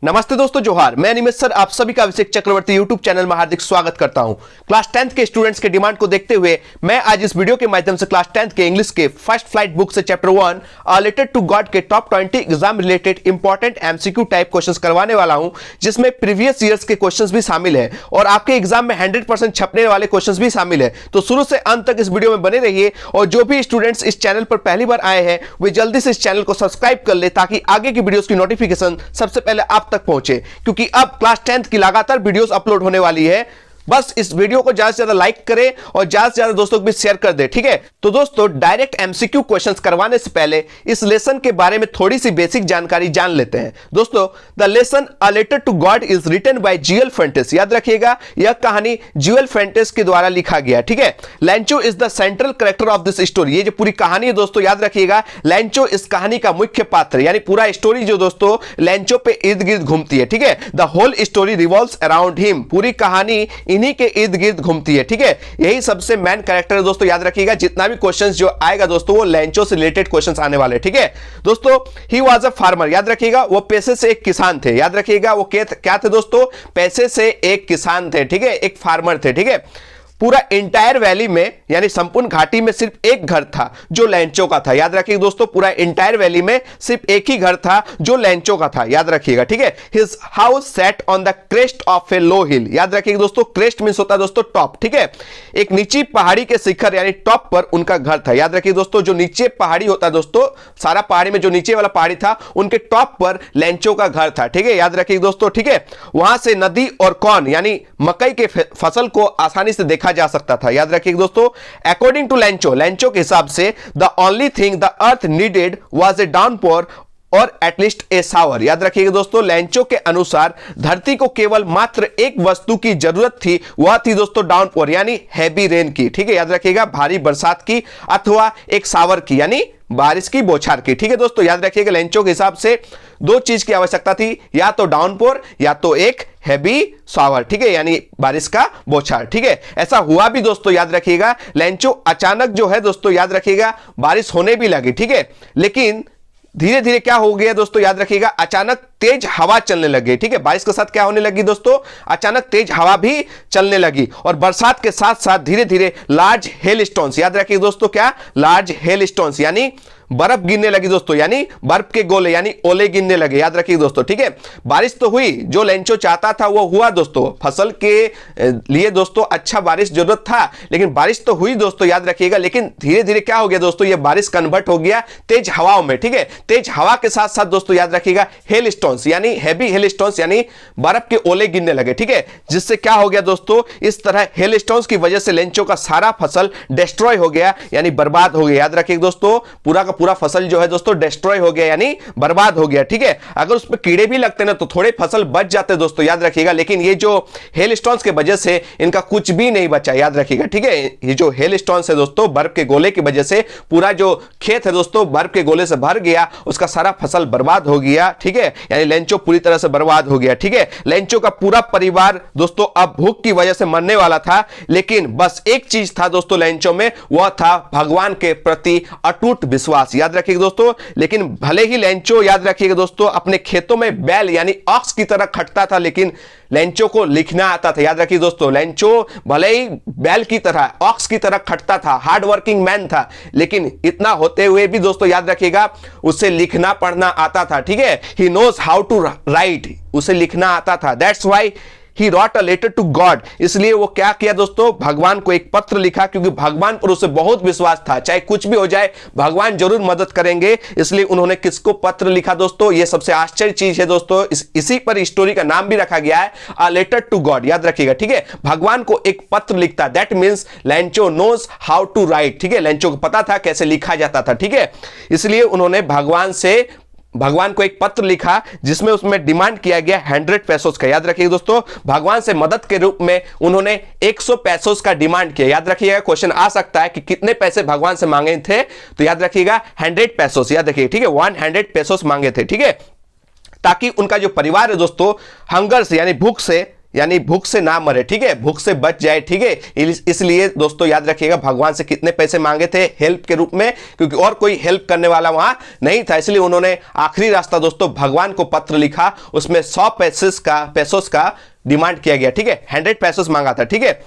नमस्ते दोस्तों, जोहार। मैं निमित सर आप सभी का अभिषेक चक्रवर्ती यूट्यूब चैनल में हार्दिक स्वागत करता हूं। क्लास 10th के स्टूडेंट्स के डिमांड को देखते हुए मैं आज इस वीडियो के माध्यम से क्लास 10th के इंग्लिश के फर्स्ट फ्लाइट बुक से chapter 1 a letter to God के top 20 exam related important MCQ type questions करवाने वाला हूं, जिसमें प्रीवियस ईयर्स के क्वेश्चंस भी शामिल है और आपके एग्जाम में 100% छपने वाले क्वेश्चंस भी शामिल है। तो शुरू से अंत तक इस वीडियो में बने रहिए और जो भी स्टूडेंट्स इस चैनल पर पहली बार आए हैं वे जल्दी से इस चैनल को सब्सक्राइब कर ले ताकि आगे की वीडियोस की नोटिफिकेशन सबसे पहले आप तक पहुंचे, क्योंकि अब क्लास 10th की लगातार वीडियोस अपलोड होने वाली है। बस इस वीडियो को ज्यादा से ज्यादा लाइक करें और ज्यादा से ज्यादा दोस्तों को भी शेयर कर दें, ठीक है। तो दोस्तों, डायरेक्ट एमसीक्यू क्वेश्चंस करवाने से पहले इस लेसन के बारे में थोड़ी सी बेसिक जानकारी जान लेते हैं। दोस्तों, the lesson a letter to God is written by GL Fuentes. याद रखिएगा, यह कहानी जीएल फेंटेस के द्वारा लिखा गया, ठीक है। लैंचो is the central character of this story. ये जो पूरी कहानी है दोस्तों, याद रखिएगा, लैंचो इस कहानी का मुख्य पात्र, यानी पूरा स्टोरी जो दोस्तों लैंचो पे इर्द गिर्द घूमती है, ठीक है। The whole story revolves around him. पूरी कहानी इन्हीं के इर्द गिर्द घूमती है, ठीक है। यही सबसे मेन कैरेक्टर है दोस्तों, याद रखिएगा। जितना भी क्वेश्चंस जो आएगा दोस्तों वो लैंचो से रिलेटेड क्वेश्चंस आने वाले, ठीक है। दोस्तों, ही वाज अ फार्मर। याद रखिएगा, वो पैसे से एक किसान थे। याद रखिएगा, वो क्या थे दोस्तों? पैसे से एक किसान थे, ठीक है, एक फार्मर थे, ठीक है। पूरा इंटायर वैली में यानी संपूर्ण घाटी में सिर्फ एक घर था जो लैंचो का था। याद रखिएगा दोस्तों, पूरा इंटायर वैली में सिर्फ एक ही घर था जो लैंचो का था। याद रखिएगा, ठीक है। His house sat on the crest of a low hill. याद रखिएगा दोस्तों, क्रेस्ट मींस होता है दोस्तों टॉप, ठीक है। एक नीची पहाड़ी के शिखर यानी टॉप पर उनका घर था। याद रखिए दोस्तों, जो नीचे पहाड़ी होता है दोस्तों, सारा पहाड़ी में जो नीचे वाला पहाड़ी था उनके टॉप पर लैंचो का घर था, ठीक है। याद रखिए दोस्तों, ठीक है। वहां से नदी और कॉर्न यानी मकई के फसल को आसानी से देखा जा सकता था। याद रखिए दोस्तों, अकॉर्डिंग टू लैंचो के हिसाब से the only thing the earth needed was a downpour और एटलीस्ट ए शावर। याद रखिएगा दोस्तों, लैंचो के अनुसार धरती को केवल मात्र एक वस्तु की जरूरत थी, वह थी दोस्तों डाउनपोर यानी हैवी रेन की, ठीक है। याद रखिएगा, भारी बरसात की अथवा एक शावर की यानी बारिश की बौछार की, ठीक है दोस्तों। याद रखिएगा, लैंचो के हिसाब से दो चीज की आवश्यकता थी, या तो डाउनपोर या तो एक हैवी शावर, ठीक है, यानी बारिश का बौछार, ठीक है। ऐसा हुआ भी दोस्तों, याद रखिएगा। लैंचो अचानक जो है दोस्तों, याद रखिएगा, बारिश होने भी लगी, ठीक है। लेकिन धीरे धीरे क्या हो गया दोस्तों, याद रखिएगा, अचानक तेज हवा चलने लगी, ठीक है। बारिश के साथ क्या होने लगी दोस्तों? अचानक तेज हवा भी चलने लगी और बरसात के साथ साथ धीरे धीरे लार्ज हेल स्टोन्स। याद रखिए दोस्तों, क्या? लार्ज हेल स्टोन्स यानी बर्फ गिरने लगी दोस्तों, यानी बर्फ के गोले यानी ओले गिरने लगे। याद रखिए दोस्तों, ठीक है। बारिश तो हुई, जो लैंचो चाहता था वो हुआ दोस्तों। फसल के लिए दोस्तों अच्छा बारिश जरूरत था, लेकिन बारिश तो हुई दोस्तों, याद रखिएगा। लेकिन धीरे धीरे क्या हो गया दोस्तों, ये बारिश कन्वर्ट हो गया तेज हवाओं में, ठीक है। तेज हवा के साथ साथ दोस्तों, याद रखिएगा, हेल स्टोन्स यानी हैवी हेल स्टोन्स यानी बर्फ के ओले गिरने लगे, ठीक है। जिससे क्या हो गया दोस्तों, इस तरह हेल स्टोन्स की वजह से लैंचो का सारा फसल डिस्ट्रॉय हो गया यानी बर्बाद हो गया। याद रखिए दोस्तों, पूरा फसल जो है दोस्तों डिस्ट्रॉय हो गया यानी बर्बाद हो गया, ठीक है। अगर उसमें कीड़े भी लगते ना तो थोड़े फसल बच जाते दोस्तों, याद रखिएगा। लेकिन ये जो हेल स्टोन्स के वजह से इनका कुछ भी नहीं बचा, याद रखिएगा, ठीक है। ये जो हेल स्टोन्स है दोस्तों, बर्फ के गोले की वजह से पूरा जो खेत है दोस्तों बर्फ के गोले से भर गया, उसका सारा फसल बर्बाद हो गया, ठीक है। यानी लैंचो पूरी तरह से बर्बाद हो गया, ठीक है। लैंचो का पूरा परिवार दोस्तों अब भूख की वजह से मरने वाला था, लेकिन बस एक चीज था दोस्तों लैंचो में, वह था भगवान के प्रति अटूट विश्वास। याद रखिएगा दोस्तों, लेकिन भले ही लैंचो, याद रखिएगा दोस्तों, अपने खेतों में बैल यानी ऑक्स की तरह खटता था, लेकिन लैंचो को लिखना आता था। याद रखिए दोस्तों, लैंचो भले ही बैल की तरह ऑक्स की तरह खटता था, हार्ड वर्किंग मैन था, लेकिन इतना होते हुए भी दोस्तों, याद रखिएगा, उसे लिखना पढ़ना आता था, ठीक है। He knows how to write, उसे लिखना आता था। That's why He wrote a letter to God। इसलिए वो क्या किया दोस्तों, भगवान को एक पत्र लिखा, क्योंकि भगवान पर उसे बहुत विश्वास था, चाहे कुछ भी हो जाए भगवान जरूर मदद करेंगे। इसलिए उन्होंने किसको पत्र लिखा दोस्तों? ये सबसे आश्चर्य चीज है दोस्तों, इसी पर स्टोरी का नाम भी रखा गया है, अ लेटर टू गॉड। याद रखिएगा, ठीक है। भगवान को एक पत्र लिखता, that means Lencho knows how to write, ठीक है। लैंचो को पता था कैसे लिखा जाता था, ठीक है। इसलिए उन्होंने भगवान को एक पत्र लिखा जिसमें उसमें डिमांड किया गया 100 पैसोस का। याद रखिए दोस्तों, भगवान से मदद के रूप में उन्होंने 100 पैसोस का डिमांड किया। याद रखिएगा, क्वेश्चन आ सकता है कि कितने पैसे भगवान से मांगे थे, तो याद रखिएगा 100 पैसोस, याद रखिए, ठीक है। 100 पैसोस मांगे थे, ठीक है, ताकि उनका जो परिवार है दोस्तों हंगर से यानी भूख से यानी भूख से ना मरे, ठीक है, भूख से बच जाए, ठीक है। इसलिए दोस्तों याद रखिएगा भगवान से कितने पैसे मांगे थे हेल्प के रूप में, क्योंकि और कोई हेल्प करने वाला वहां नहीं था, इसलिए उन्होंने आखिरी रास्ता दोस्तों भगवान को पत्र लिखा, उसमें 100 पैसोस का डिमांड किया गया, ठीक है, 100 पैसोस मांगा था, ठीक है।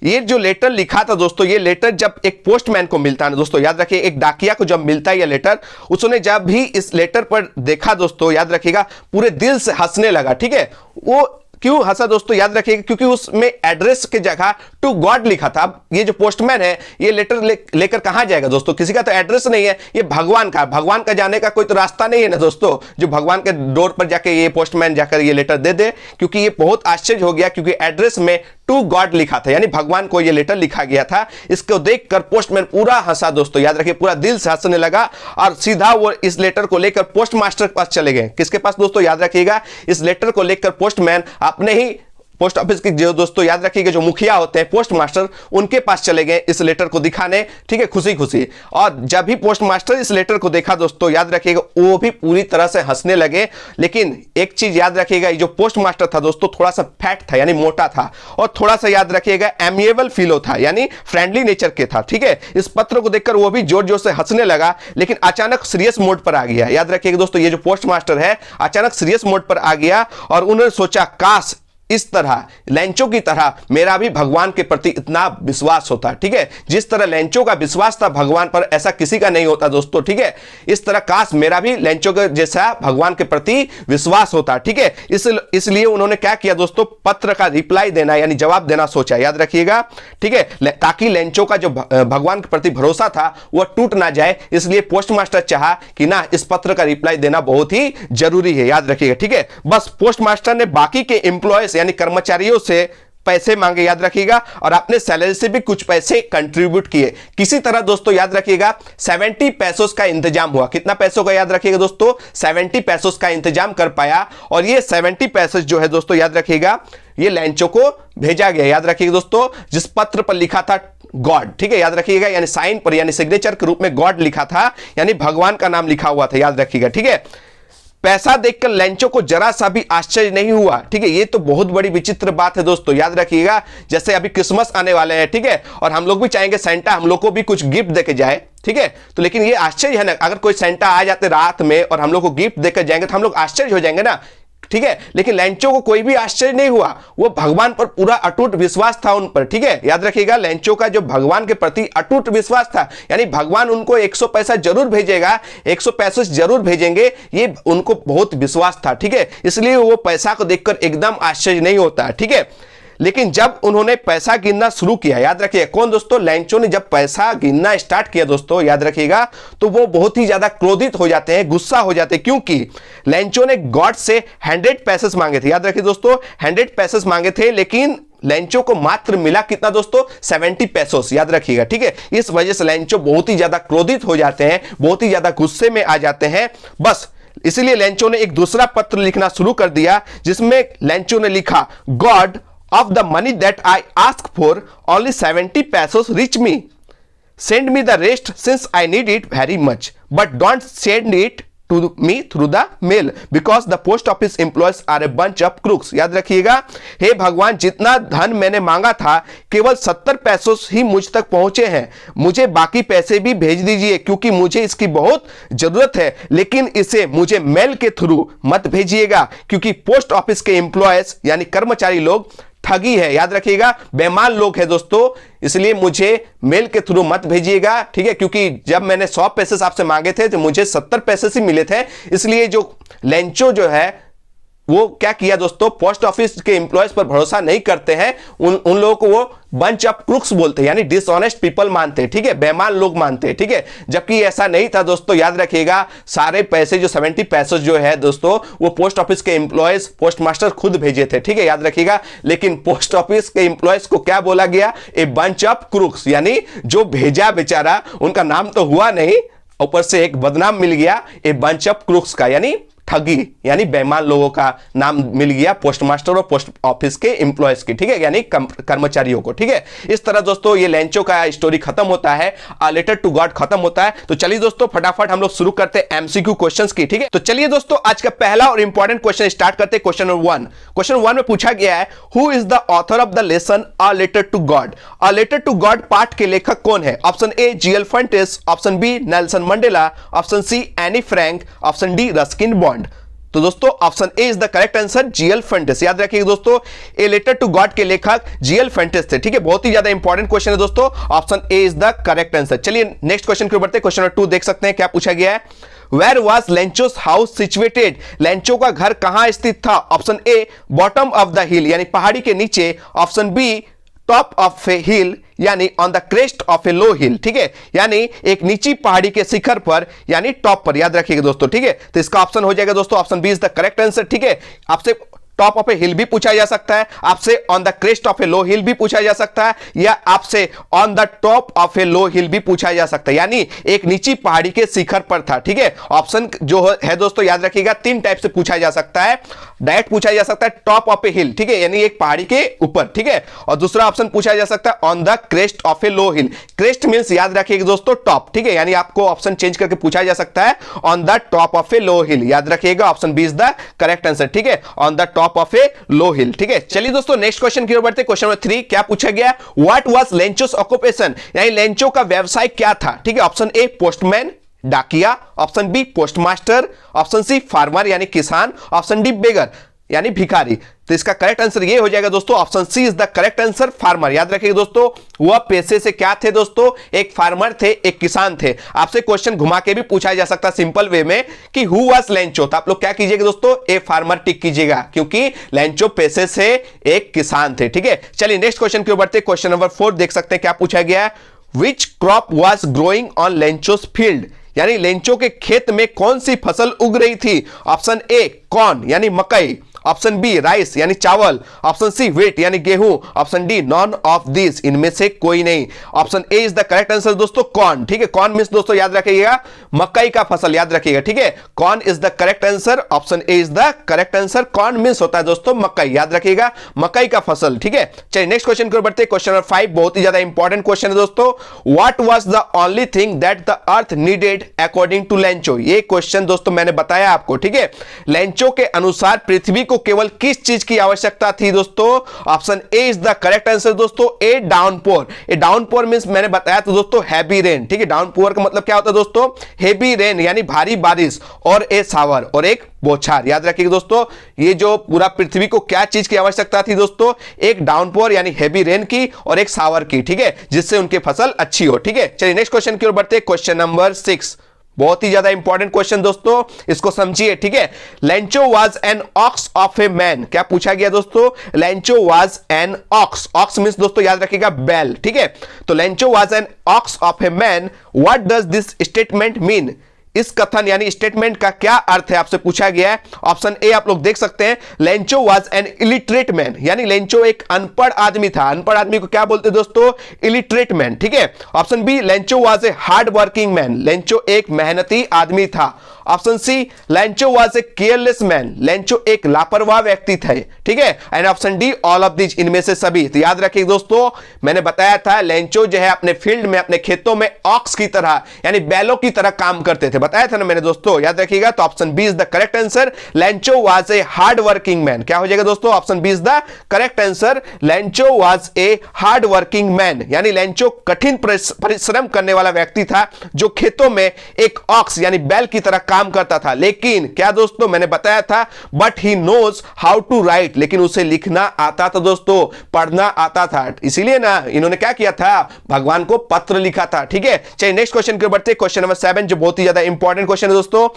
ये जो लेटर लिखा था दोस्तों, ये लेटर जब एक पोस्टमैन को मिलता है ना दोस्तों, याद रखिए एक डाकिया को जब मिलता है ये लेटर, उसने जब भी इस लेटर पर देखा दोस्तों, याद रखिएगा पूरे दिल से हंसने लगा, ठीक है। वो क्यों हंसा दोस्तों, याद रखिएगा क्योंकि उसमें एड्रेस की जगह टू गॉड लिखा था। अब ये जो पोस्टमैन है ये लेटर लेकर कहां जाएगा दोस्तों, किसी का तो एड्रेस नहीं है, ये भगवान का जाने का कोई तो रास्ता नहीं है ना दोस्तों, जो भगवान के डोर पर जाके ये पोस्टमैन जाकर ये लेटर दे दे। क्योंकि ये बहुत आश्चर्य हो गया, क्योंकि एड्रेस में टू गॉड लिखा था, यानी भगवान को ये लेटर लिखा गया था। इसको देखकर पोस्टमैन पूरा हंसा दोस्तों, याद रखिए पूरा दिल से हंसने लगा, और सीधा वो इस लेटर को लेकर पोस्ट मास्टर के पास चले गए। किसके पास दोस्तों, याद रखिएगा इस लेटर को लेकर पोस्टमैन अपने ही पोस्ट ऑफिस की जो दोस्तों याद रखिएगा जो मुखिया होते हैं पोस्ट मास्टर, उनके पास चले गए इस लेटर को दिखाने, ठीक है, खुशी खुशी। और जब भी पोस्ट मास्टर इस लेटर को देखा दोस्तों, याद रखिएगा वो भी पूरी तरह से हंसने लगे। लेकिन एक चीज याद रखिएगा, ये जो पोस्ट मास्टर था दोस्तों थोड़ा सा फैट था, यानी मोटा था, और थोड़ा सा याद रखिएगा एमिएबल फीलो था, यानी फ्रेंडली नेचर के था, ठीक है। इस पत्र को देखकर वो भी जोर जोर से हंसने लगा, लेकिन अचानक सीरियस मोड पर आ गया। याद रखिएगा दोस्तों ये जो पोस्ट मास्टर है अचानक सीरियस मोड पर आ गया, और उन्होंने सोचा काश इस तरह लेंचो की तरह मेरा भी भगवान के प्रति इतना विश्वास होता, ठीक है। जिस तरह लेंचो का विश्वास था भगवान पर, ऐसा किसी का नहीं होता दोस्तों, ठीक है। इस तरह काश मेरा भी लेंचो के जैसा भगवान के प्रति विश्वास होता, ठीक है। इसलिए उन्होंने क्या किया दोस्तों, पत्र का रिप्लाई देना यानी जवाब देना सोचा, याद रखिएगा, ठीक है, ताकि लेंचो का जो भगवान के प्रति भरोसा था वह टूट ना जाए। इसलिए पोस्टमास्टर चाहा कि ना इस पत्र का रिप्लाई देना बहुत ही जरूरी है, याद रखिएगा, ठीक है। बस पोस्टमास्टर ने बाकी के एम्प्लॉयज यानी कर्मचारियों से पैसे मांगे, याद रखिएगा, और अपने सैलरी से भी कुछ पैसे कंट्रीब्यूट किए। किसी तरह दोस्तों याद रखिएगा 70 पैसों का इंतजाम हुआ। कितना पैसों का, याद रखिएगा दोस्तों 70 पैसों का इंतजाम कर पाया, और ये 70 पैसे जो है दोस्तों याद रखिएगा ये लेंचो को भेजा गया। याद रखिएगा दोस्तों जिस पत्र पर लिखा था गॉड, ठीक है, याद रखिएगा, यानी साइन पर यानी सिग्नेचर के रूप में गॉड लिखा था, यानी भगवान का नाम लिखा हुआ था, याद रखिएगा, ठीक है। पैसा देखकर लेंचो को जरा सा भी आश्चर्य नहीं हुआ, ठीक है। ये तो बहुत बड़ी विचित्र बात है दोस्तों, याद रखिएगा जैसे अभी क्रिसमस आने वाले हैं, ठीक है, और हम लोग भी चाहेंगे सेंटा हम लोग को भी कुछ गिफ्ट देके जाए, ठीक है। तो लेकिन ये आश्चर्य है ना, अगर कोई सेंटा आ जाते रात में और हम लोग को गिफ्ट देकर जाएंगे तो हम लोग आश्चर्य हो जाएंगे ना, ठीक है। लेकिन लेंचो को कोई भी आश्चर्य नहीं हुआ, वो भगवान पर पूरा अटूट विश्वास था उन पर, ठीक है। याद रखिएगा लेंचो का जो भगवान के प्रति अटूट विश्वास था, यानी भगवान उनको 100 पैसा जरूर भेजेगा, 100 पैसे जरूर भेजेंगे, ये उनको बहुत विश्वास था, ठीक है। इसलिए वो पैसा को देखकर एकदम आश्चर्य नहीं होता, ठीक है। लेकिन जब उन्होंने पैसा गिनना शुरू किया, याद रखिए कौन दोस्तों, लेंचो ने जब पैसा गिनना स्टार्ट किया दोस्तों, याद रखिएगा, तो वो बहुत ही ज्यादा क्रोधित हो जाते हैं, गुस्सा हो जाते हैं, क्योंकि लेंचो ने गॉड से 100 पैसे मांगे थे। याद रखिए दोस्तों 100 पैसे मांगे थे, लेकिन लेंचो को मात्र मिला कितना दोस्तों, 70 पैसोस, याद रखिएगा, ठीक है। इस वजह से लेंचो बहुत ही ज्यादा क्रोधित हो जाते हैं, बहुत ही ज्यादा गुस्से में आ जाते हैं। बस इसलिए लेंचो ने एक दूसरा पत्र लिखना शुरू कर दिया, जिसमें लेंचो ने लिखा, God of the money that I ask for, only 70 pesos reach me. Send me the rest since I need it very much. But don't send it to me through the mail because the post office employees are a bunch of crooks. याद रखिएगा, हे भगवान जितना धन मैंने मांगा था केवल 70 पैसों ही मुझ तक पहुंचे हैं, मुझे बाकी पैसे भी भेज दीजिए क्योंकि मुझे इसकी बहुत जरूरत है, लेकिन इसे मुझे मेल के थ्रू मत भेजिएगा क्योंकि पोस्ट ऑफिस के एम्प्लॉयज यानी कर्मचारी लोग ठगी है। याद रखिएगा बेईमान लोग हैं दोस्तों, इसलिए मुझे मेल के थ्रू मत भेजिएगा, ठीक है। क्योंकि जब मैंने 100 पैसे आपसे मांगे थे तो मुझे 70 पैसे ही मिले थे, इसलिए जो लेंचो जो है वो क्या किया दोस्तों, पोस्ट ऑफिस के एम्प्लॉयज पर भरोसा नहीं करते हैं, उन लोगों को वो बंच ऑफ क्रूक्स बोलते हैं, यानी डिसऑनेस्ट पीपल मानते हैं, ठीक है, बेईमान लोग मानते हैं, ठीक है। जबकि ऐसा नहीं था दोस्तों, याद रखिएगा सारे पैसे जो 70 पैसे जो है दोस्तों वो पोस्ट ऑफिस के एम्प्लॉयज पोस्ट मास्टर खुद भेजे थे, ठीक है, याद रखिएगा। लेकिन पोस्ट ऑफिस के एम्प्लॉयज को क्या बोला गया, ए बंच ऑफ क्रूक्स, यानी जो भेजा बेचारा उनका नाम तो हुआ नहीं, ऊपर से एक बदनाम मिल गया ए बंच ऑफ क्रूक्स का, यानी ठगी यानी बेईमान लोगों का नाम मिल गया पोस्ट मास्टर और पोस्ट ऑफिस के एम्प्लॉयज की, ठीक है, यानी कर्मचारियों को, ठीक है। इस तरह दोस्तों ये लेंचो का स्टोरी खत्म होता है, अ लेटर टू गॉड खत्म होता है। तो चलिए दोस्तों फटाफट हम लोग शुरू करते हैं एमसीक्यू क्वेश्चंस की, ठीक है। तो चलिए दोस्तों आज का पहला और इंपॉर्टेंट क्वेश्चन स्टार्ट करते हैं। क्वेश्चन नंबर 1, क्वेश्चन 1 में पूछा गया है who is the author of the lesson a letter to God. A letter to God पाठ के लेखक कौन है? Option A GL Fernandes, option B Nelson Mandela, option C Anne Frank, option D Ruskin Bond. तो दोस्तों option A is the correct answer, GL Fernandes. याद रखिएगा दोस्तों ए लेटर टू गॉड के लेखक जीएल फर्नांडिस थे, ठीक है। बहुत ही ज्यादा इंपॉर्टेंट क्वेश्चन है दोस्तों, option A is the correct answer. चलिए नेक्स्ट क्वेश्चन की ओर बढ़ते हैं। क्वेश्चन नंबर 2 देख सकते हैं क्या पूछा गया है। Where was Lencho's house situated? Lencho का घर कहां स्थित था? Option A bottom of the hill यानी पहाड़ी के नीचे, option B top of a hill यानी on the crest of a low hill, ठीक है, यानी एक नीची पहाड़ी के शिखर पर यानी टॉप पर। याद रखिएगा दोस्तों, ठीक है। तो इसका ऑप्शन हो जाएगा दोस्तों option B is the correct answer, ठीक है। आपसे टॉप ऑफ ए हिल भी पूछा जा सकता है, आपसे on the crest of a low हिल भी पूछा जा सकता है, या आपसे on the top of a low हिल भी पूछा जा सकता है, यानी एक नीची पहाड़ी के शिखर पर था, ठीक है। ऑप्शन जो है दोस्तों याद रखिएगा 3 टाइप से पूछा जा सकता है। डायरेक्ट पूछा जा सकता है टॉप ऑफ ए हिल, ठीक है, यानी एक पहाड़ी के ऊपर, ठीक है। और दूसरा ऑप्शन पूछा जा सकता है on the crest of a low hill. Crest means याद रखिएगा दोस्तों टॉप, ठीक है, यानी आपको ऑप्शन चेंज करके पूछा जा सकता है on the top of a low hill. याद रखिएगा option B is the correct answer, ठीक है, on the top of a low hill, ठीक है। चलिए दोस्तों नेक्स्ट क्वेश्चन की ओर बढ़ते हैं। क्वेश्चन नंबर 3 क्या पूछा गया? व्हाट वाज लेंचोस ऑक्यूपेशन यानी लेंचो का व्यवसाय क्या था, ठीक है। ऑप्शन ए पोस्टमैन डाकिया, option B postmaster, option C farmer यानी किसान, ऑप्शन डी बेगर यानी भिखारी। तो इसका करेक्ट आंसर ये हो जाएगा दोस्तों option C is the correct answer, farmer. याद रखिएगा दोस्तों वह पेशे से क्या थे दोस्तों? एक फार्मर थे, एक किसान थे। आपसे क्वेश्चन घुमा के भी पूछा जा सकता सिंपल वे में कि हु वाज लेंचो, तो आप लोग क्या कीजिएगा दोस्तों ए फार्मर टिक कीजिएगा, क्योंकि लेंचो पेशे से एक किसान थे, ठीक है। चलिए नेक्स्ट क्वेश्चन की ओर बढ़ते हैं। क्वेश्चन नंबर 4 देख सकते हैं क्या पूछा गया है। Which crop was growing on Lencho's field यानी लेंचो के खेत में कौन सी फसल उग रही थी? ऑप्शन ए कॉर्न यानी मकई, ऑप्शन बी राइस यानी चावल, ऑप्शन सी व्हीट यानी गेहूं, option D none of this इनमें से कोई नहीं। Option A is the correct answer दोस्तों कॉर्न, ठीक है। कॉर्न मींस दोस्तों याद रखिएगा मकई का फसल, याद रखिएगा, ठीक है। Corn is the correct answer, option A is the correct answer. Corn means होता है दोस्तों मकई, याद रखिएगा मकई का फसल, ठीक है। चलिए नेक्स्ट क्वेश्चन की ओर बढ़ते हैं। क्वेश्चन नंबर 5 बहुत ही ज्यादा इंपॉर्टेंट क्वेश्चन है दोस्तों। What was the only thing that the earth needed according to Lencho? ये क्वेश्चन दोस्तों मैंने बताया आपको, ठीक है। लेंचो के अनुसार पृथ्वी को केवल किस चीज की आवश्यकता थी दोस्तों? Option A is the correct answer दोस्तों ए डाउनपोर। ए डाउनपोर मींस मैंने बताया तो दोस्तों हैवी रेन, ठीक है। डाउनपोर का मतलब क्या होता है दोस्तों? हैवी रेन यानी भारी बारिश, और ए शावर और एक बौछार। याद रखिएगा दोस्तों ये जो पूरा पृथ्वी को क्या चीज की आवश्यकता थी दोस्तों? एक डाउनपोर यानी हैवी रेन की और एक शावर की, ठीक है, जिससे उनकी फसल अच्छी हो, ठीक है। चलिए नेक्स्ट क्वेश्चन की ओर बढ़ते हैं। क्वेश्चन नंबर 6 बहुत ही ज्यादा इंपॉर्टेंट क्वेश्चन दोस्तों, इसको समझिए, ठीक है। Lencho was an ox of a man. क्या पूछा गया दोस्तों? Lencho was an ox. Ox means दोस्तों याद रखिएगा बैल, ठीक है। तो Lencho was an ox of a man. What does this statement mean? इस कथन यानी स्टेटमेंट का क्या अर्थ है आपसे पूछा गया है। ऑप्शन ए आप लोग देख सकते हैं Lencho was N illiterate man यानी लेंचो एक अनपढ़ आदमी था। अनपढ़ आदमी को क्या बोलते हैं दोस्तों? इलिटरेट मैन, ठीक है। Option B Lencho was a hard working man. Lencho एक मेहनती आदमी था। Option C Lencho was a careless man. Lencho एक लापरवाह व्यक्ति थे, ठीक है। And option D all of this इनमें से सभी। तो याद रखिए दोस्तों मैंने बताया था लेंचो जो है अपने फील्ड में अपने खेतों में ऑक्स की तरह यानी बैलों की तरह काम करते थे, बताया था ना मैंने दोस्तों, याद रखिएगा। तो option B is the correct answer Lencho was a hard working man. क्या हो जाएगा दोस्तों? Option B is the correct answer Lencho was a hard working man यानी लेंचो कठिन परिश्रम करने वाला व्यक्ति था जो खेतों में एक ऑक्स यानी बैल की तरह काम करता था। लेकिन क्या दोस्तों मैंने बताया था but he knows how to write, लेकिन उसे लिखना आता था दोस्तों, पढ़ना आता था, इसीलिए ना इन्होंने क्या किया था? भगवान को पत्र लिखा था, ठीक है। चलिए नेक्स्ट क्वेश्चन की ओर बढ़ते हैं। क्वेश्चन नंबर 7 जो बहुत ही ज्यादा इंपॉर्टेंट क्वेश्चन है दोस्तों।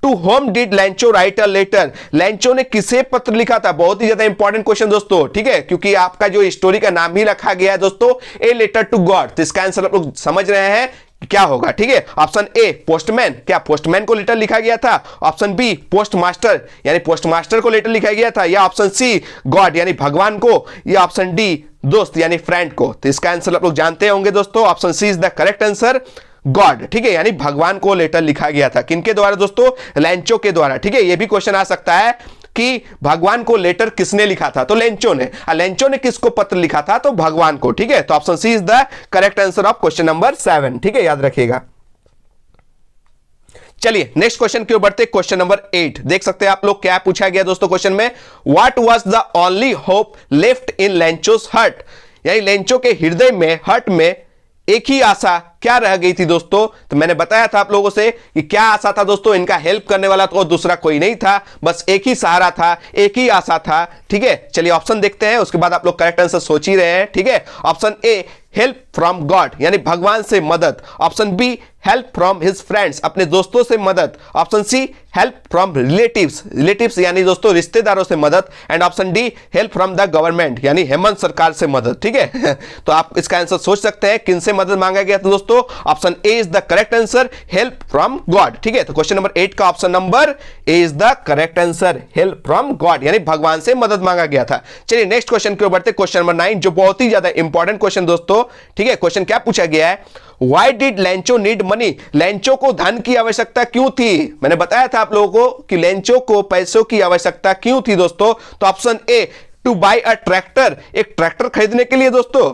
To whom did Lencho write a letter? Lencho ने किसे पत्र लिखा था? बहुत ही ज्यादा इंपॉर्टेंट क्वेश्चन दोस्तों, ठीक है, क्योंकि आपका जो स्टोरी का नाम ही रखा गया है दोस्तों ए लेटर टू गॉड। तो इसका आंसर आप लोग समझ रहे हैं क्या होगा, ठीक है। ऑप्शन ए पोस्टमैन, क्या पोस्टमैन को लेटर लिखा गया था? ऑप्शन बी पोस्टमास्टर यानी पोस्टमास्टर को लेटर लिखा गया था, या ऑप्शन सी गॉड यानी भगवान को, या ऑप्शन डी दोस्त यानी फ्रेंड को। तो इसका आंसर आप लोग जानते होंगे दोस्तों, option C is the correct answer God, ठीक है, यानी भगवान को लेटर लिखा गया था। किनके द्वारा दोस्तों? लेंचो के द्वारा, ठीक है। यह भी क्वेश्चन आ सकता है कि भगवान को लेटर किसने लिखा था, तो लेंचो ने। लेंचो ने किसको पत्र लिखा था? तो भगवान को, ठीक है। तो option C is the correct answer of question number 7, ठीक है, याद रखिएगा। चलिए नेक्स्ट क्वेश्चन की ओर बढ़ते, क्वेश्चन नंबर 8। देख सकते हैं आप लोग क्या पूछा गया दोस्तों क्वेश्चन में, what was the only hope left in Lencho's heart, यानी लेंचो के हृदय में, हर्ट में एक ही आशा क्या रह गई थी दोस्तों? तो मैंने बताया था आप लोगों से कि क्या आशा था दोस्तों, इनका हेल्प करने वाला तो दूसरा कोई नहीं था, बस एक ही सहारा था, एक ही आशा था, ठीक है। चलिए ऑप्शन देखते हैं, उसके बाद आप लोग करेक्ट आंसर सोच ही रहे हैं, ठीक है। Option A help from God, यानी भगवान से मदद। Option B help from his friends, अपने दोस्तों से मदद। Option C help from relatives, relatives यानी दोस्तों रिश्तेदारों से मदद। And option D help from the government, यानी हेमंत सरकार से मदद, ठीक है। तो आप इसका आंसर सोच सकते हैं किन से मदद मांगा गया था दोस्तों। Option A is the correct answer, help from God, ठीक है। तो क्वेश्चन नंबर 8 का option number A is the correct answer, help from God, यानी भगवान से मदद मांगा गया था। चलिए नेक्स्ट क्वेश्चन की ओर बढ़ते, क्वेश्चन नंबर 9, जो बहुत ही ज्यादा इंपॉर्टेंट क्वेश्चन दोस्तों, ठीक है। क्वेश्चन क्या पूछा गया है, Why did Lencho need money, Lencho को धन की आवश्यकता क्यों थी? मैंने बताया था आप लोगों को कि लेंचो को पैसों की आवश्यकता क्यों थी दोस्तों। तो option A to buy a tractor, एक ट्रैक्टर खरीदने के लिए दोस्तों।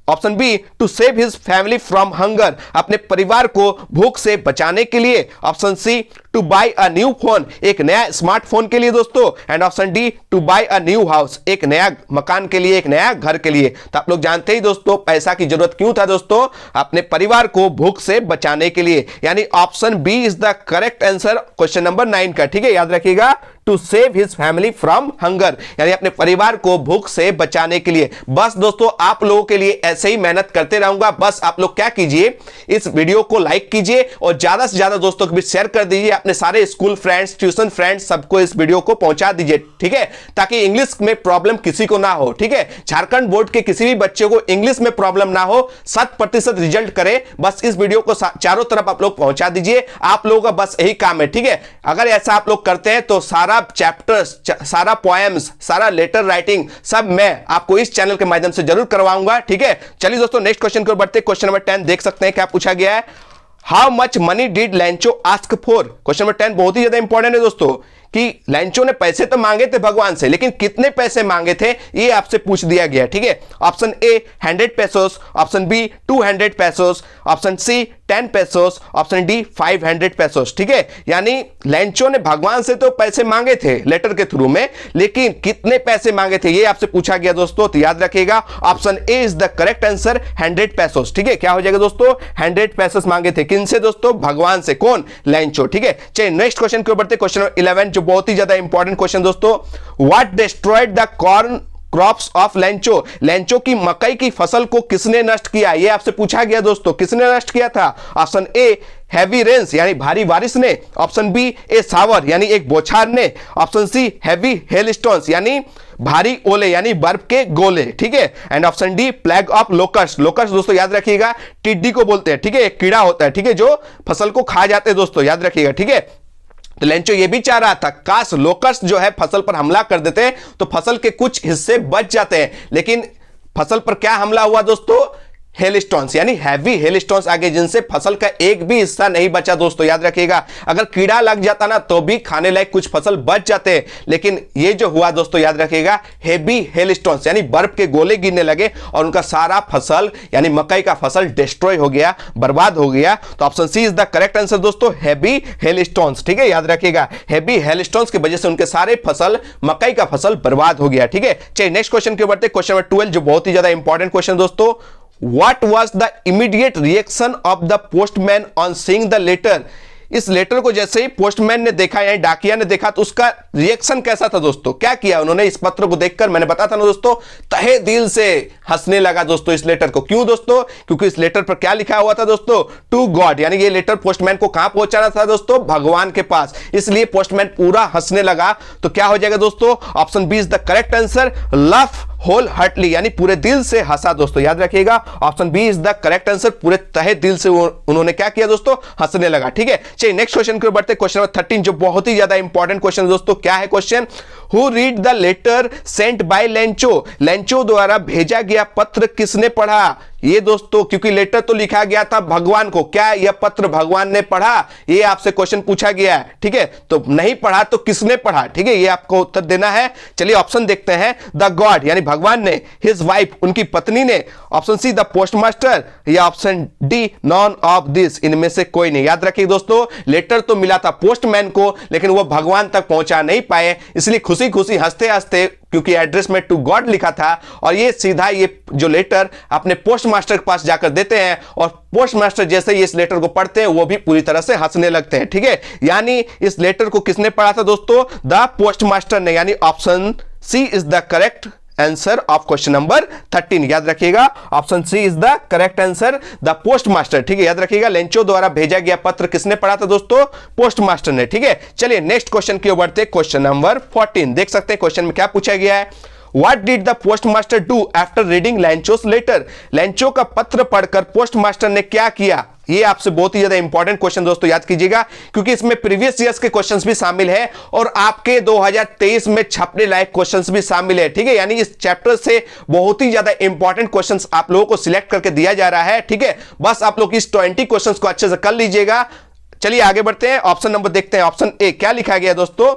Option B to save his family from hunger, अपने परिवार को भूख से बचाने के लिए। Option C to buy a new phone, एक नया स्मार्टफोन के लिए दोस्तों। And option D to buy a new house, एक नया मकान के लिए, एक नया घर के लिए। तो आप लोग जानते ही दोस्तों पैसा की जरूरत क्यों था दोस्तों, अपने परिवार को भूख से बचाने के लिए, यानी option B is the correct answer question number 9 का, ठीक है, याद रखिएगा। To save his family from hunger, यानी अपने परिवार को भूख से बचाने के लिए। बस दोस्तों आप लोगों के लिए ऐसे ही मेहनत करते रहूंगा। बस आप लोग क्या कीजिए, इस वीडियो को लाइक कीजिए और ज्यादा से ज्यादा दोस्तों को भी शेयर कर दीजिए, अपने सारे स्कूल फ्रेंड्स, ट्यूशन फ्रेंड्स, सबको इस वीडियो को पहुंचा दीजिए, ठीक है, ताकि इंग्लिश में प्रॉब्लम किसी को ना हो, ठीक है। झारखंड बोर्ड के किसी भी बच्चे को इंग्लिश में प्रॉब्लम ना हो, 100% रिजल्ट करे, बस इस वीडियो को चारों तरफ आप लोग पहुंचा दीजिए। आप लोगों का बस यही काम है, ठीक है। अगर ऐसा आप लोग करते हैं तो सारा चैप्टर्स, सारा पोएम्स, सारा लेटर राइटिंग सब मैं आपको इस चैनल के माध्यम से जरूर करवाऊंगा, ठीक है। चलिए दोस्तों नेक्स्ट क्वेश्चन की ओर बढ़ते, क्वेश्चन नंबर 10 देख सकते हैं क्या पूछा गया है, how much money did Lencho ask for. Question number 10 बहुत ही ज्यादा इंपॉर्टेंट है दोस्तों, कि लेंचो ने पैसे तो मांगे थे भगवान से, लेकिन कितने पैसे मांगे थे ये आपसे पूछ दिया गया, ठीक है। Option A 100 pesos, option B 200 pesos, option C 10 pesos, option D 500 pesos, ठीक है। यानी लेंचो ने भगवान से तो पैसे मांगे थे लेटर के थ्रू में, लेकिन कितने पैसे मांगे थे ये आपसे पूछा गया दोस्तों। तो याद रखिएगा option A is the correct answer, 100 pesos, ठीक है। क्या हो जाएगा दोस्तों, 100 पेसोस मांगे थे, किन से दोस्तों, भगवान से। कौन, लेंचो, ठीक है। चलिए नेक्स्ट क्वेश्चन की ओर बढ़ते, क्वेश्चन नंबर 11 जो बहुत ही ज्यादा इंपॉर्टेंट क्वेश्चन दोस्तों, what destroyed the corn crops of Lencho, Lencho की मकई की फसल को किसने नष्ट किया, यह आपसे पूछा गया दोस्तों, किसने नष्ट किया था। ऑप्शन ए हैवी रेन्स, यानी भारी बारिश ने। ऑप्शन बी ए सावर, यानी एक बौछार ने। ऑप्शन सी हैवी हेलस्टोन्स, यानी भारी ओले, यानी बर्फ के गोले, ठीक है। And option D plague of locust, locust दोस्तों याद रखिएगा टिड्डी को बोलते हैं, ठीक है, एक कीड़ा होता है, ठीक है, जो फसल को खा जाते हैं दोस्तों, याद रखिएगा, ठीक है। तो लेंचो ये भी चाह रहा था काश लोकस्ट जो है फसल पर हमला कर देते हैं तो फसल के कुछ हिस्से बच जाते हैं, लेकिन फसल पर क्या हमला हुआ दोस्तों, हेलस्टोन्स, यानी हैवी हेलस्टोन्स आगे, जिनसे फसल का एक भी हिस्सा नहीं बचा दोस्तों, याद रखिएगा। अगर कीड़ा लग जाता ना तो भी खाने लायक कुछ फसल बच जाते, लेकिन ये जो हुआ दोस्तों याद रखिएगा हेवी हेलस्टोन्स, यानी बर्फ के गोले गिरने लगे और उनका सारा फसल यानी मकई का फसल डिस्ट्रॉय हो गया, बर्बाद हो गया। तो option C is the correct answer दोस्तों, हैवी हेलस्टोन्स, ठीक है, याद रखिएगा हैवी हेलस्टोन्स की वजह से उनके सारे फसल, मकई का फसल बर्बाद हो गया, ठीक है। चलिए नेक्स्ट क्वेश्चन के बढ़ते, क्वेश्चन नंबर 12 जो बहुत ही ज्यादा इंपॉर्टेंट क्वेश्चन दोस्तों, What was the immediate reaction of the postman on seeing the letter? इस लेटर को जैसे ही पोस्टमैन ने देखा या डाकिया ने देखा तो उसका रिएक्शन कैसा था दोस्तों, क्या किया उन्होंने इस पत्र को देखकर, मैंने बताया था ना दोस्तों, तहे दिल से हंसने लगा दोस्तों इस लेटर को। क्यों दोस्तों, क्योंकि इस लेटर पर क्या लिखा हुआ था दोस्तों, टू गॉड, यानी ये लेटर पोस्टमैन को कहां पहुंचाना था दोस्तों, भगवान के पास, इसलिए पोस्टमैन पूरा हंसने लगा। तो क्या हो जाएगा दोस्तों, option B is the correct answer, laugh whole heartily, यानी पूरे दिल से हंसा दोस्तों, याद रखिएगा option B is the correct answer, पूरे तहे दिल से उन्होंने क्या किया दोस्तों, हंसने लगा, ठीक है। चलिए नेक्स्ट क्वेश्चन की ओर बढ़ते, क्वेश्चन नंबर 13 जो बहुत ही ज्यादा इंपॉर्टेंट क्वेश्चन दोस्तों, क्या है question, who read the letter sent by Lencho, Lencho द्वारा भेजा गया पत्र किसने पढ़ा? ये दोस्तों क्योंकि लेटर तो लिखा गया था भगवान को, क्या यह पत्र भगवान ने पढ़ा? ये आपसे क्वेश्चन पूछा गया है, ठीक है। तो नहीं पढ़ा तो किसने पढ़ा, ठीक है, ये आपको उत्तर देना है। चलिए ऑप्शन देखते हैं। द गॉड यानी भगवान ने, हिज वाइफ उनकी पत्नी ने, ऑप्शन सी द पोस्टमास्टर, या option D none of this, इनमें से कोई नहीं। याद रखिए दोस्तों, लेटर तो मिला था पोस्टमैन को, लेकिन वो भगवान तक पहुंचा नहीं पाए, इसलिए खुशी खुशी हंसते हंसते, क्योंकि एड्रेस में टू गॉड लिखा था, और ये सीधा ये जो लेटर अपने पोस्ट मास्टर के पास जाकर देते हैं, और पोस्ट मास्टर जैसे ही इस लेटर को पढ़ते हैं वो भी पूरी तरह से हंसने लगते हैं, ठीक है। यानी इस लेटर को किसने पढ़ा था दोस्तों? द पोस्ट मास्टर ने, यानी option C is the correct answer of question number 13। याद रखिएगा, option C is the correct answer, the post master, ठीक है। याद रखिएगा, लेंचो द्वारा भेजा गया पत्र किसने पढ़ा था दोस्तों? पोस्ट मास्टर ने, ठीक है। चलिए नेक्स्ट क्वेश्चन की ओर बढ़ते, क्वेश्चन नंबर 14। देख सकते हैं क्वेश्चन में क्या पूछा गया है। What did the postmaster do after reading Lencho's letter? Lencho का पत्र पढ़कर पोस्ट मास्टर ने क्या किया? ये आपसे बहुत ही ज्यादा इंपॉर्टेंट क्वेश्चन दोस्तों, याद कीजिएगा, क्योंकि इसमें प्रीवियस ईयर्स के क्वेश्चंस भी शामिल है और आपके 2023 में छपने लायक क्वेश्चंस भी शामिल है, ठीक है। यानी इस चैप्टर से बहुत ही ज्यादा इंपॉर्टेंट क्वेश्चंस आप लोगों को सिलेक्ट करके दिया जा रहा है, ठीक है। बस आप लोग इस 20 क्वेश्चंस को अच्छे से कर लीजिएगा। चलिए आगे बढ़ते हैं, ऑप्शन नंबर देखते हैं। ऑप्शन ए क्या लिखा गया दोस्तों?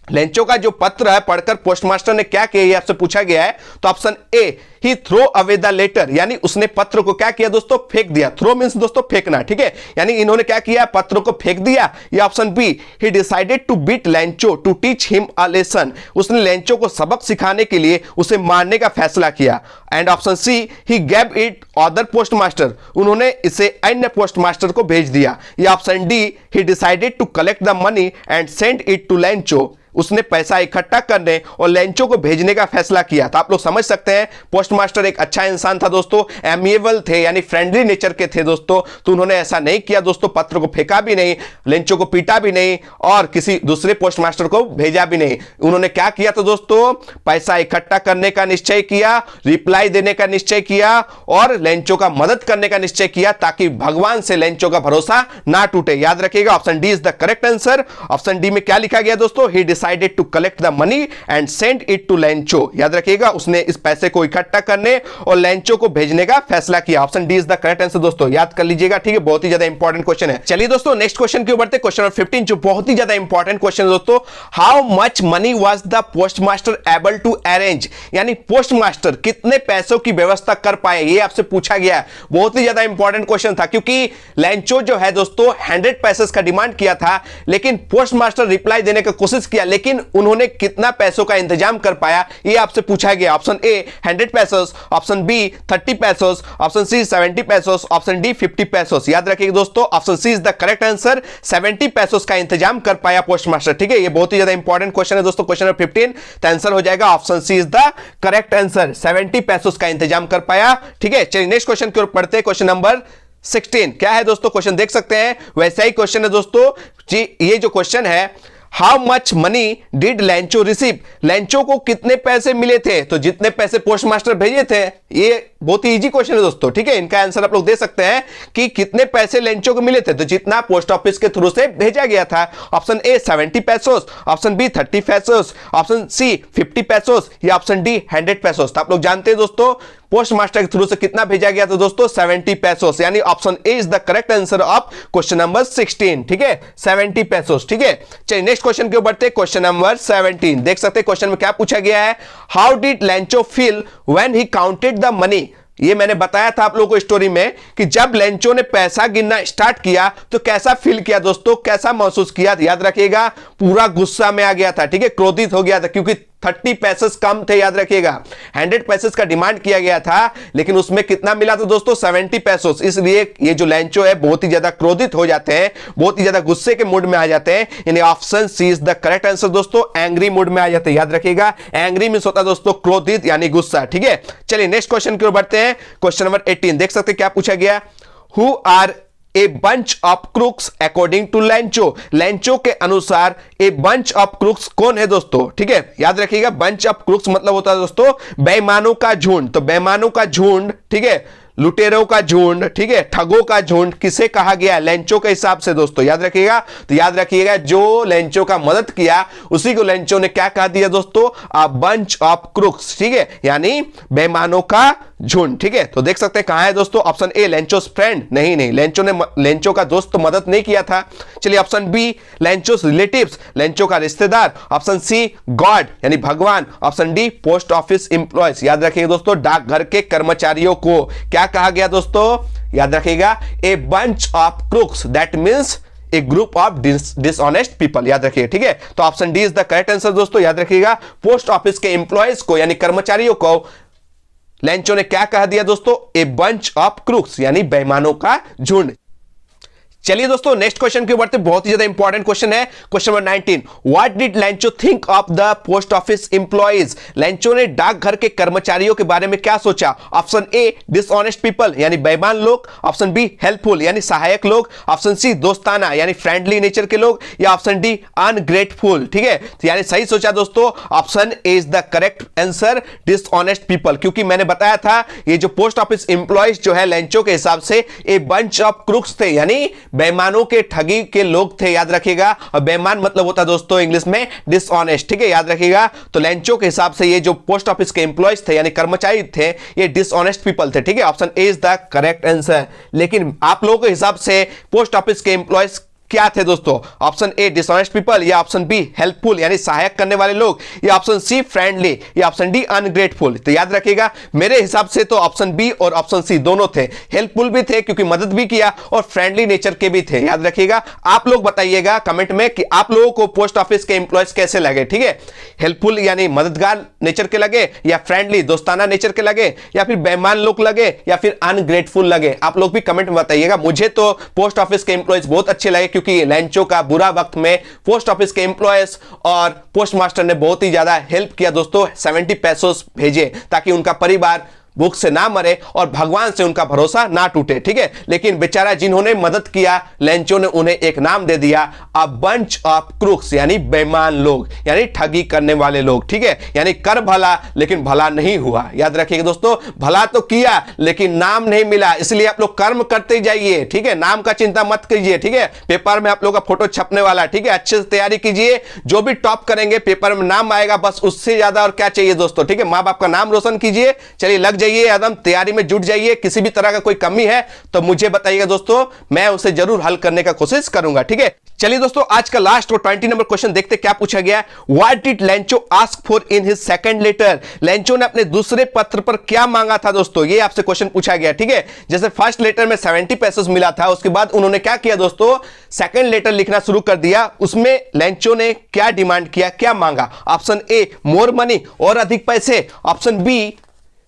लेंचो का जो पत्र है पढ़कर पोस्टमास्टर ने क्या किया, ये आपसे पूछा गया है। तो option A, he throw away the letter, यानी उसने पत्र को क्या किया दोस्तों? फेंक दिया। थ्रो मींस दोस्तों फेंकना, ठीक है। यानी इन्होंने क्या किया? पत्र को फेंक दिया। या option B, he decided to beat Lencho to teach him a lesson, उसने लेंचो को सबक सिखाने के लिए उसे मारने का फैसला किया। And option C, he gave it other postmaster, उन्होंने इसे अन्य पोस्टमास्टर को भेज दिया। या option D, he decided to collect the money and send it to Lencho, उसने पैसा इकट्ठा करने और लेंचो को भेजने का फैसला किया। तो आप लोग समझ सकते हैं पोस्टमास्टर एक अच्छा इंसान था दोस्तों, एमिएबल थे, यानी फ्रेंडली नेचर के थे दोस्तों। तो उन्होंने ऐसा नहीं किया दोस्तों, पत्र को फेंका भी नहीं, लेंचो को पीटा भी नहीं और किसी दूसरे पोस्टमास्टर को भेजा भी नहीं। उन्होंने क्या किया तो दोस्तों, पैसा इकट्ठा करने का निश्चय किया, रिप्लाई देने का निश्चय किया और लेंचो का मदद करने का निश्चय किया, ताकि भगवान से लेंचो का भरोसा ना टूटे। याद रखिएगा, option D is the correct answer. Option D में क्या लिखा गया दोस्तों? He decided to collect the money and send it to Lencho. याद रखिएगा, उसने इस पैसे को इकट्ठा करने और लेंचो को भेजने का फैसला किया। Option D is the correct answer दोस्तों, याद कर लीजिएगा, ठीक है। बहुत ही ज्यादा इंपॉर्टेंट क्वेश्चन है। चलिए दोस्तों नेक्स्ट क्वेश्चन की ओर बढ़ते, क्वेश्चन नंबर 15, जो बहुत ही ज्यादा इंपॉर्टेंट क्वेश्चन है दोस्तों। How much money was the postmaster able to arrange, यानी पोस्टमास्टर कितने पैसों की व्यवस्था कर पाए, ये आपसे पूछा गया है। बहुत ही ज्यादा इंपॉर्टेंट क्वेश्चन था, क्योंकि लेंचो जो है दोस्तों 100 पैसे का डिमांड किया था, लेकिन पोस्टमास्टर रिप्लाई देने की कोशिश किया, लेकिन उन्होंने कितना पैसों का इंतजाम कर पाया, ये आपसे पूछा गया। Option A 100 pesos, option B 30 pesos, option C 70 pesos, option D 50 pesos. याद रखिएगा दोस्तों, option C is the correct answer, 70 pesos का इंतजाम कर पाया पोस्टमास्टर, ठीक है। ये बहुत ही ज्यादा इंपॉर्टेंट क्वेश्चन है दोस्तों, क्वेश्चन नंबर 15, तो आंसर हो जाएगा option C is the correct answer, 70 pesos का इंतजाम कर पाया, ठीक है। चलिए नेक्स्ट क्वेश्चन की ओर पढ़ते हैं, क्वेश्चन नंबर 16 क्या है दोस्तों? क्वेश्चन देख सकते हैं, वैसा ही क्वेश्चन है दोस्तों जी। ये जो क्वेश्चन है, how much money did Lencho receive, Lencho को कितने पैसे मिले थे? तो जितने पैसे पोस्टमास्टर भेजे थे, ये बहुत ही इजी क्वेश्चन है दोस्तों, ठीक है। इनका आंसर आप लोग दे सकते हैं कि कितने पैसे लेंचो को मिले थे, तो जितना पोस्ट ऑफिस के थ्रू से भेजा गया था। Option A 70 pesos, option B 30 pesos, option C 50 pesos, या ऑप्शन डी 100 पैसोस। तो आप लोग जानते हैं दोस्तों पोस्टमास्टर के थ्रू से कितना भेजा गया था दोस्तों? 70 पैसोस, यानी option A is the correct answer of question number 16, ठीक है, 70 पैसोस, ठीक है। चलिए नेक्स्ट क्वेश्चन के ऊपर बढ़ते हैं, क्वेश्चन नंबर 17। देख सकते हैं क्वेश्चन में क्या पूछा गया है। How did Lencho feel when he counted the money, ये मैंने बताया था आप लोगों को स्टोरी में कि जब लेंचो ने पैसा गिनना स्टार्ट किया तो कैसा फील किया दोस्तों, कैसा महसूस किया? याद रखिएगा, पूरा गुस्सा में आ गया था, ठीक है, क्रोधित हो गया था, क्योंकि 30 पैसे कम थे। याद रखिएगा, 100 पैसे का डिमांड किया गया था, लेकिन उसमें कितना मिला था दोस्तों? 70 पैसे। इसलिए ये जो लेंचो है बहुत ही ज्यादा क्रोधित हो जाते हैं, बहुत ही ज्यादा गुस्से के मूड में आ जाते हैं, यानी option C is the correct answer दोस्तों, एंग्री मूड में आ जाते हैं। याद रखिएगा, एंग्री मींस होता है दोस्तों क्रोधित, यानी गुस्सा, ठीक है। चलिए नेक्स्ट क्वेश्चन की ओर बढ़ते हैं, क्वेश्चन नंबर 18। देख सकते हैं क्या पूछा गया। Who are a bunch of crooks according to Lencho, Lencho के अनुसार ए बंच ऑफ क्रूक्स कौन है दोस्तों, ठीक है। याद रखिएगा, बंच ऑफ क्रूक्स मतलब होता है दोस्तों बेईमानों का झुंड। तो बेईमानों का झुंड, ठीक है, लुटेरों का झुंड, ठीक है, ठगों का झुंड किसे कहा गया? लेंचो के हिसाब से दोस्तों, याद रखिएगा। तो याद रखिएगा जो लेंचो का मदद किया उसी को लेंचो ने क्या कहा दिया दोस्तों? अ बंच ऑफ क्रूक्स, ठीक है, यानी बेईमानों का झुंड, ठीक है। तो देख सकते हैं कहां है दोस्तों? ऑप्शन ए लेंचोस फ्रेंड, नहीं, लेंचो ने लेंचो का दोस्त तो मदद नहीं किया था। चलिए ऑप्शन बी लेंचोस रिलेटिव्स, लेंचो का रिश्तेदार। ऑप्शन सी गॉड यानी भगवान। Option D post office employees, याद रखिएगा दोस्तों डाकघर के कर्मचारियों को क्या कहा गया दोस्तों? याद रखिएगा ए bunch of crooks, that means A group of dishonest people, याद रखिए, ठीक है। तो option D is the correct answer दोस्तों, याद रखिएगा। पोस्ट ऑफिस के एम्प्लॉयज को यानी कर्मचारियों को लेंचो ने क्या कहा दिया दोस्तों? ए बंच ऑफ क्रूक्स यानी बेईमानों का झुंड। चलिए दोस्तों नेक्स्ट क्वेश्चन के बढ़ते, बहुत ही ज्यादा इंपॉर्टेंट क्वेश्चन है। Question number 19, what did Lencho think of the post office employees? Lencho ने डाकघर के कर्मचारियों के बारे में क्या सोचा? ऑप्शन ए डिसऑनेस्ट पीपल यानी बेईमान लोग। ऑप्शन बी हेल्पफुल यानी सहायक लोग। ऑप्शन सी दोस्ताना यानी फ्रेंडली नेचर के लोग, या ऑप्शन डी अनग्रेटफुल, ठीक है। तो यानी सही सोचा दोस्तों, option A is the correct answer, dishonest people, क्योंकि मैंने बताया था ये जो पोस्ट ऑफिस एम्प्लॉयज जो है लेंचो के हिसाब से ए बंच ऑफ क्रूक्स थे, यानी बेईमानों के ठगी के लोग थे, याद रखिएगा। और बेईमान मतलब होता दोस्तों इंग्लिश में डिसऑनेस्ट, ठीक है, याद रखिएगा। तो लेंचो के हिसाब से ये जो पोस्ट ऑफिस के एम्प्लॉयज थे यानी कर्मचारी थे ये डिसऑनेस्ट पीपल थे, ठीक है। Option A is the correct answer. लेकिन आप लोगों के हिसाब से पोस्ट ऑफिस के एम्प्लॉयज क्या थे दोस्तों? ऑप्शन ए डिसऑनेस्ट पीपल, या ऑप्शन बी हेल्पफुल यानी सहायक करने वाले लोग, या ऑप्शन सी फ्रेंडली, या ऑप्शन डी अनग्रेटफुल। तो याद रखिएगा मेरे हिसाब से तो ऑप्शन बी और ऑप्शन सी दोनों थे, हेल्पफुल भी थे क्योंकि मदद भी किया और फ्रेंडली नेचर के भी थे, याद रखिएगा। आप लोग बताइएगा कमेंट में कि आप लोगों को पोस्ट ऑफिस के एम्प्लॉयज कैसे लगे, ठीक है। हेल्पफुल यानी मददगार नेचर के लगे, या फ्रेंडली दोस्ताना नेचर के लगे, या फिर बेईमान लोग लगे, या फिर अनग्रेटफुल लगे? आप लोग भी कमेंट में बताइएगा। मुझे तो पोस्ट ऑफिस के एम्प्लॉयज बहुत अच्छे लगे क्योंकि लेंचो का बुरा वक्त में पोस्ट ऑफिस के एम्प्लॉयज और पोस्ट मास्टर ने बहुत ही ज्यादा हेल्प किया दोस्तों। 70 पेसोस भेजे ताकि उनका परिवार भूख से ना मरे और भगवान से उनका भरोसा ना टूटे, ठीक है। लेकिन बेचारा जिन्होंने मदद किया लेंचो ने उन्हें एक नाम दे दिया, अ बंच ऑफ क्रूक्स यानी बेईमान लोग यानी ठगी करने वाले लोग, ठीक है। यानी कर भला लेकिन भला नहीं हुआ, याद रखिएगा दोस्तों। भला तो किया लेकिन नाम नहीं मिला, इसलिए आप लोग कर्म करते जाइए, ठीक है। नाम का चिंता मत कीजिए, ठीक है। पेपर में आप लोग का फोटो छपने वाला, ठीक है। अच्छे से तैयारी कीजिए, जो भी टॉप करेंगे पेपर में नाम आएगा, बस उससे ज्यादा और क्या चाहिए दोस्तों, ठीक है। माँ बाप का नाम रोशन कीजिए। चलिए लग जाइए एकदम तैयारी में, जुट जाइए। किसी भी तरह का कोई कमी है तो मुझे बताइएगा दोस्तों, मैं उसे जरूर हल करने का कोशिश करूंगा, ठीक है। चलिए दोस्तों आज का लास्ट और 20 नंबर क्वेश्चन देखते क्या पूछा गया है। What did Lencho ask for in his second letter? Lencho ने अपने दूसरे पत्र पर क्या मांगा था दोस्तों, ये आपसे क्वेश्चन पूछा गया, ठीक है। जैसे फर्स्ट लेटर में 70 पेसेस मिला था, उसके बाद उन्होंने क्या किया दोस्तों, सेकंड लेटर लिखना शुरू कर दिया। उसमें लेंचो ने क्या डिमांड किया, क्या मांगा? ऑप्शन ए मोर मनी और अधिक पैसे। Option B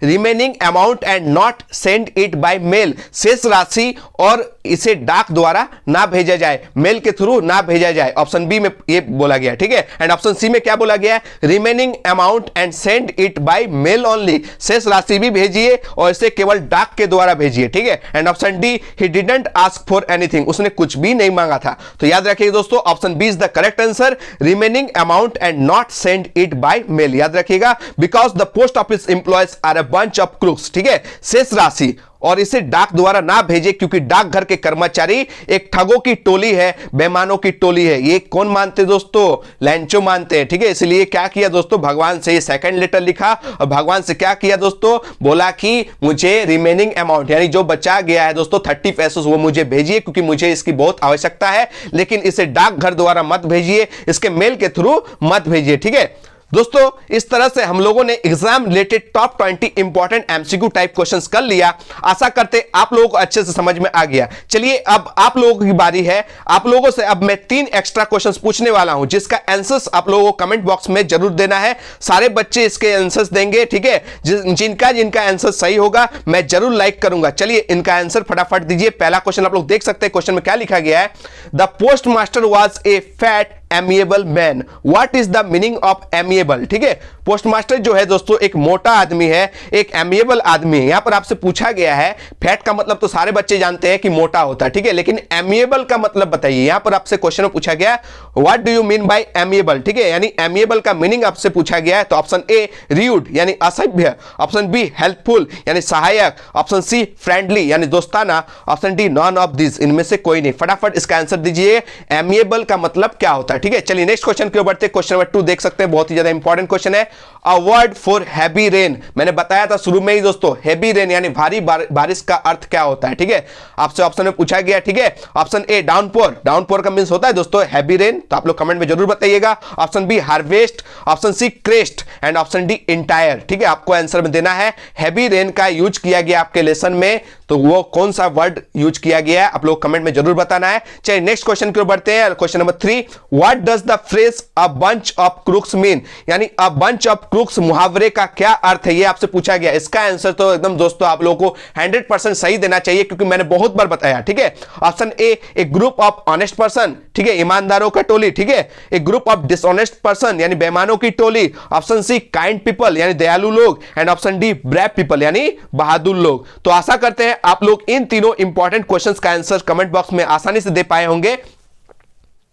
remaining amount and not send it by mail, शेष राशि और इसे डाक द्वारा ना भेजा जाए, मेल के थ्रू ना भेजा जाए। ऑप्शन बी में ये बोला गया, ठीक है। एंड ऑप्शन सी में क्या बोला गया है, remaining amount and send it by mail only, शेष राशि भी भेजिए और इसे केवल डाक के द्वारा भेजिए, ठीक है। And option D he didn't ask for anything, उसने कुछ भी नहीं मांगा था। तो याद रखिए दोस्तों option B is the correct answer, remaining amount and not send it by mail. याद रखिएगा because the post office employees are bunch of crooks, ठीक है। शेष राशि और इसे डाक द्वारा ना भेजे क्योंकि डाकघर के कर्मचारी एक ठगों की टोली है, बेईमानों की टोली है। ये कौन मानते दोस्तों? लेंचो मानते हैं, ठीक है। इसलिए क्या किया दोस्तों, भगवान से ये सेकंड लेटर लिखा और भगवान से क्या किया दोस्तों, बोला कि मुझे रिमेनिंग अमाउंट यानी जो बचा गया है दोस्तों 30 पेसेस वो मुझे भेजिए क्योंकि मुझे इसकी बहुत आवश्यकता है, लेकिन इसे डाकघर द्वारा मत भेजिए, इसके मेल के थ्रू मत भेजिए, ठीक है। दोस्तों इस तरह से हम लोगों ने exam related top 20 important MCQ type questions कर लिया। आशा करते आप लोगों को अच्छे से समझ में आ गया। चलिए अब आप लोगों की बारी है। आप लोगों से अब मैं 3 एक्स्ट्रा क्वेश्चंस पूछने वाला हूं जिसका आंसर्स आप लोगों को कमेंट बॉक्स में जरूर देना है। सारे बच्चे इसके आंसर्स देंगे, ठीक है। जिनका आंसर सही होगा मैं जरूर लाइक करूंगा। चलिए इनका आंसर फटाफट दीजिए। पहला क्वेश्चन आप लोग देख सकते हैं, क्वेश्चन में क्या लिखा गया है, the post master was a fat amiable man. What is the meaning of amiable? ठीक है, पोस्टमास्टर जो है दोस्तों एक मोटा आदमी है, एक एमिएबल आदमी है। यहां पर आपसे पूछा गया है, फैट का मतलब तो सारे बच्चे जानते हैं कि मोटा होता है, ठीक है, लेकिन एमिएबल का मतलब बताइए। यहां पर आपसे क्वेश्चन में पूछा गया what do you mean by amiable, ठीक है, यानी एमिएबल का मीनिंग आपसे पूछा गया है। तो ऑप्शन ए र्यूड यानी असभ्य, ऑप्शन बी हेल्पफुल यानी सहायक, ऑप्शन सी फ्रेंडली यानी दोस्ताना, option D none of this, इनमें से कोई नहीं। फटाफट इसका आंसर दीजिए, एमिएबल का मतलब क्या होता है। ठीक है, चलिए नेक्स्ट क्वेश्चन की ओर बढ़ते हैं। क्वेश्चन नंबर 2 देख सकते हैं, बहुत ही ज्यादा इंपॉर्टेंट क्वेश्चन है। A word for heavy rain, मैंने बताया था शुरू में ही दोस्तों, हैवी रेन यानी भारी बारिश का अर्थ क्या होता है। ठीक है, आपसे ऑप्शन में पूछा गया। ठीक है, ऑप्शन ए डाउनपोर, डाउनपोर का मींस होता है दोस्तों हैवी रेन, तो आप लोग कमेंट में जरूर बताइएगा। Option B harvest, option C crest and option D entire. ठीक है, आपको आंसर में देना है। हैवी रेन का यूज किया गया आपके लेसन में, तो वो कौन सा वर्ड यूज किया गया है आप लोग कमेंट में जरूर बताना है। चलिए नेक्स्ट क्वेश्चन की ओर बढ़ते हैं। Question number 3, what does the phrase a bunch of crooks mean, यानी अ बंच ऑफ क्रूक्स मुहावरे का क्या अर्थ है, ये आपसे पूछा गया। इसका आंसर तो एकदम दोस्तों आप लोगों को 100% सही देना चाहिए, क्योंकि मैंने बहुत बार बताया। ठीक है, option A group of honest person, ठीक है, ईमानदारों का टोली। ठीक है, एक ग्रुप ऑफ डिसऑनेस्ट पर्सन यानी बेईमानों की टोली, ऑप्शन सी काइंड पीपल यानी दयालु लोग, and option D brave people यानी बहादुर लोग। तो आशा करते हैं आप लोग इन तीनों इंपॉर्टेंट क्वेश्चंस का आंसर कमेंट बॉक्स में आसानी से दे पाए होंगे।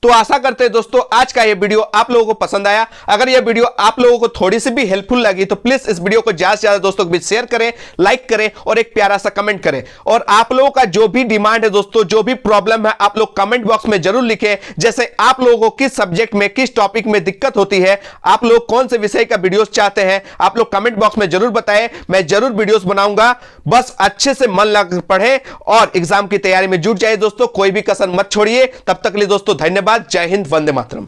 तो आशा करते हैं दोस्तों आज का ये वीडियो आप लोगों को पसंद आया। अगर ये वीडियो आप लोगों को थोड़ी सी भी हेल्पफुल लगी तो प्लीज इस वीडियो को ज्यादा से ज्यादा दोस्तों के बीच शेयर करें, लाइक करें और एक प्यारा सा कमेंट करें। और आप लोगों का जो भी डिमांड है दोस्तों, जो भी प्रॉब्लम है, आप लोग कमेंट बॉक्स में जरूर लिखें। जैसे आप लोगों को किस सब्जेक्ट में, किस टॉपिक में दिक्कत होती है, आप लोग कौन से विषय का वीडियोस चाहते हैं, आप लोग कमेंट बॉक्स में जरूर बताएं। मैं जरूर वीडियोस बनाऊंगा, बस अच्छे से मन लगा पढ़े और एग्जाम की तैयारी में जुट जाए दोस्तों। कोई भी कसर मत छोड़िए। तब तक के लिए दोस्तों धन्यवाद। जय हिंद, वंदे मातरम।